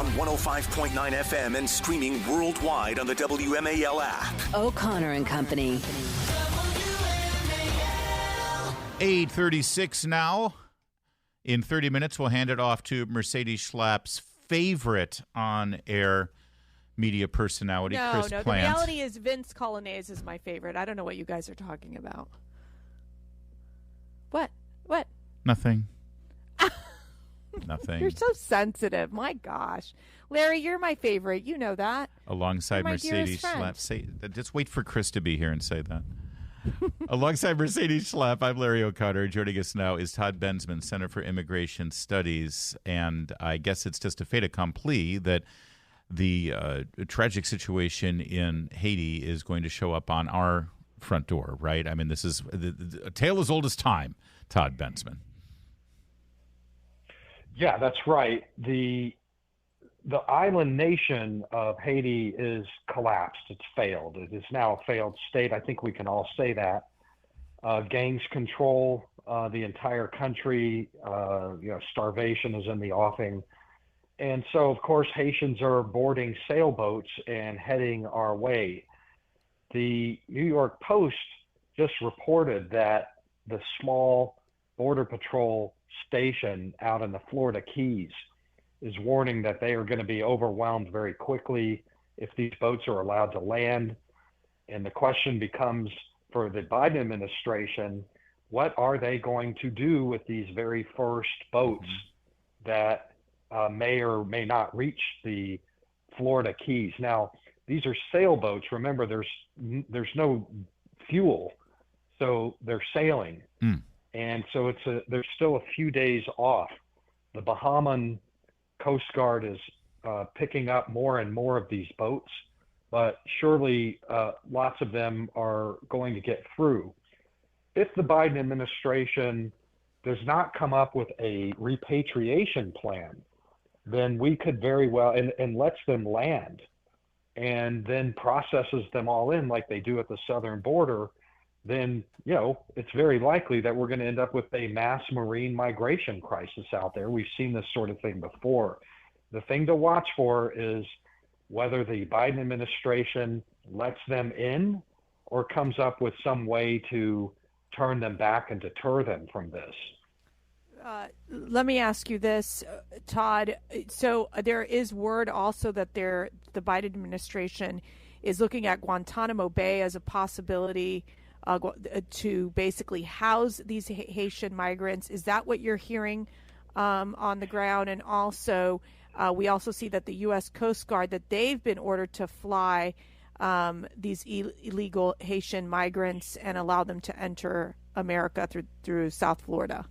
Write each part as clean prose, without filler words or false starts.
on 105.9 FM and streaming worldwide on the WMAL app. O'Connor and Company. 8:36 now. In 30 minutes, we'll hand it off to Mercedes Schlapp's favorite on-air media personality, Chris Plant. The reality is Vince Colonnese is my favorite. I don't know what you guys are talking about. What? Nothing. Nothing. You're so sensitive. My gosh. Larry, you're my favorite. You know that. Alongside Mercedes Schlapp. Just wait for Chris to be here and say that. Alongside Mercedes Schlapp, I'm Larry O'Connor. Joining us now is Todd Bensman, Center for Immigration Studies. And I guess it's just a fait accompli that the tragic situation in Haiti is going to show up on our front door, right? I mean, this is a tale as old as time, Todd Bensman. Yeah, that's right. The island nation of Haiti is collapsed. It's failed. It is now a failed state. I think we can all say that. Gangs control the entire country. Starvation is in the offing. And so, of course, Haitians are boarding sailboats and heading our way. The New York Post just reported that the small Border Patrol station out in the Florida Keys is warning that they are going to be overwhelmed very quickly if these boats are allowed to land. And the question becomes for the Biden administration, what are they going to do with these very first boats that may or may not reach the Florida Keys? Now, these are sailboats. Remember, there's no fuel, so they're sailing. And so there's still a few days off. The Bahaman Coast Guard is picking up more and more of these boats, but surely lots of them are going to get through. If the Biden administration does not come up with a repatriation plan, then we could very well, and lets them land and then processes them all in like they do at the southern border, then, it's very likely that we're going to end up with a mass marine migration crisis out there. We've seen this sort of thing before. The thing to watch for is whether the Biden administration lets them in or comes up with some way to turn them back and deter them from this. Let me ask you this, Todd. So there is word also that the Biden administration is looking at Guantanamo Bay as a possibility to basically house these Haitian migrants. Is that what you're hearing on the ground? And also, we also see that the U.S. Coast Guard, that they've been ordered to fly these illegal Haitian migrants and allow them to enter America through South Florida.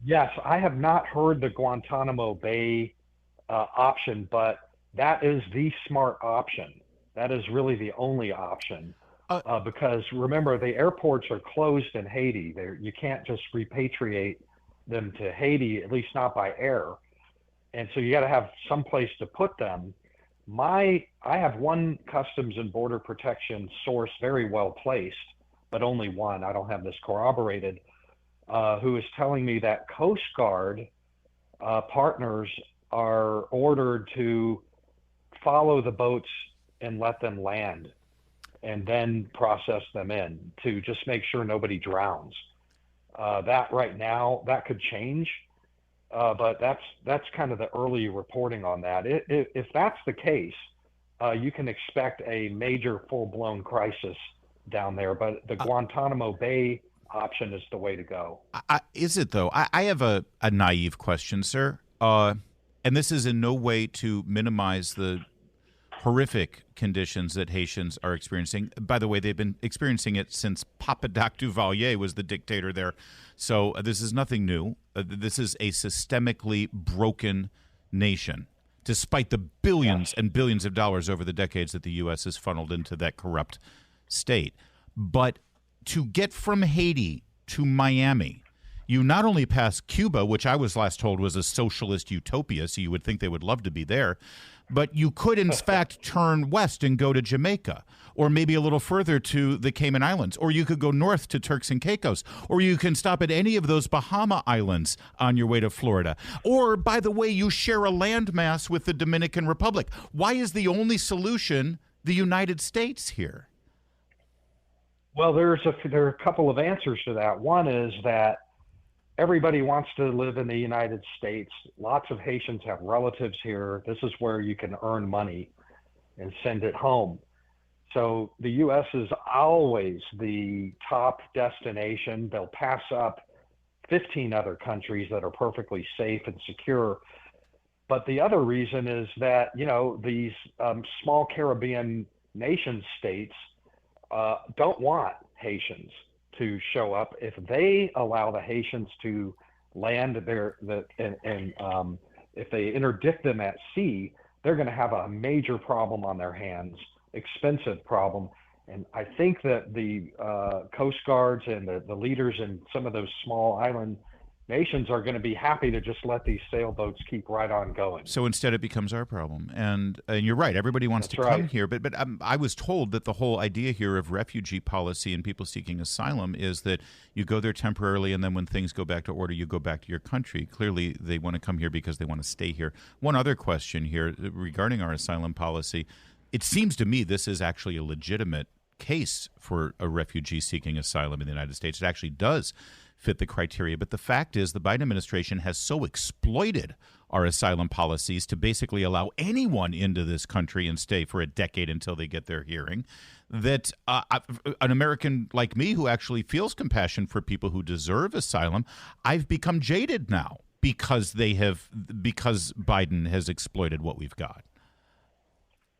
Yes, I have not heard the Guantanamo Bay option, but that is the smart option. That is really the only option. Because remember, the airports are closed in Haiti. You can't just repatriate them to Haiti, at least not by air. And so you got to have some place to put them. I have one Customs and Border Protection source very well placed, but only one. I don't have this corroborated, who is telling me that Coast Guard partners are ordered to follow the boats and let them land, and then process them in to just make sure nobody drowns. That right now, that could change, but that's kind of the early reporting on that. If that's the case, you can expect a major full-blown crisis down there, but the Guantanamo Bay option is the way to go. Is it, though? I have a naive question, sir, and this is in no way to minimize the horrific conditions that Haitians are experiencing. By the way, they've been experiencing it since Papa Doc Duvalier was the dictator there. So this is nothing new. This is a systemically broken nation, despite the billions and billions of dollars over the decades that the U.S. has funneled into that corrupt state. But to get from Haiti to Miami, You not only pass Cuba, which I was last told was a socialist utopia, so you would think they would love to be there, but you could, in fact, turn west and go to Jamaica, or maybe a little further to the Cayman Islands, or you could go north to Turks and Caicos, or you can stop at any of those Bahama Islands on your way to Florida. Or, by the way, you share a landmass with the Dominican Republic. Why is the only solution the United States here? Well, there are a couple of answers to that. One is that everybody wants to live in the United States. Lots of Haitians have relatives here. This is where you can earn money and send it home. So the U.S. is always the top destination. They'll pass up 15 other countries that are perfectly safe and secure. But the other reason is that, these small Caribbean nation states don't want Haitians to show up. If they allow the Haitians to land if they interdict them at sea, they're going to have a major problem on their hands, expensive problem. And I think that the Coast Guards and the leaders in some of those small island nations are going to be happy to just let these sailboats keep right on going. So instead it becomes our problem. And you're right, everybody wants to come here. But I was told that the whole idea here of refugee policy and people seeking asylum is that you go there temporarily, and then when things go back to order, you go back to your country. Clearly, they want to come here because they want to stay here. One other question here regarding our asylum policy. It seems to me this is actually a legitimate case for a refugee seeking asylum in the United States. It actually does fit the criteria. But the fact is the Biden administration has so exploited our asylum policies to basically allow anyone into this country and stay for a decade until they get their hearing that an American like me who actually feels compassion for people who deserve asylum, I've become jaded now because Biden has exploited what we've got.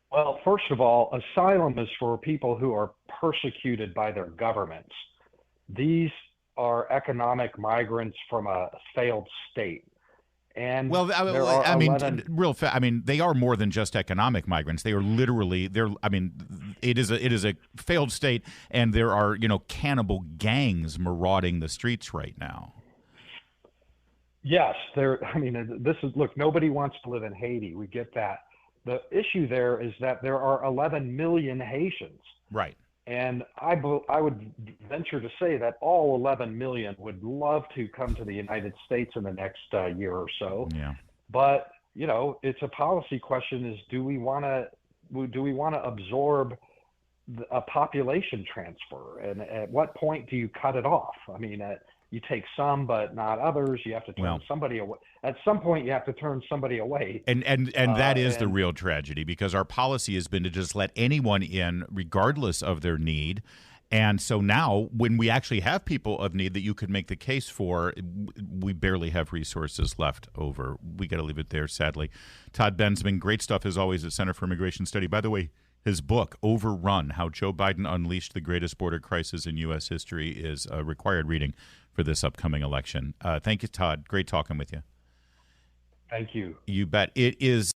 Well, first of all, asylum is for people who are persecuted by their governments. These are economic migrants from a failed state. And well, I mean, they are more than just economic migrants. They are literally, it is a failed state, and there are, cannibal gangs marauding the streets right now. Yes, look, nobody wants to live in Haiti. We get that. The issue there is that there are 11 million Haitians. Right. And I would venture to say that all 11 million would love to come to the United States in the next year or so. Yeah. But, it's a policy question is do we want to absorb a population transfer? And at what point do you cut it off? I mean, you take some, but not others. You have to turn somebody away. At some point, you have to turn somebody away. And that is the real tragedy, because our policy has been to just let anyone in regardless of their need. And so now when we actually have people of need that you could make the case for, we barely have resources left over. We got to leave it there, sadly. Todd Bensman, great stuff as always at Center for Immigration Study. By the way, his book, Overrun, How Joe Biden Unleashed the Greatest Border Crisis in U.S. History, is a required reading for this upcoming election. Thank you, Todd. Great talking with you. Thank you. You bet. It is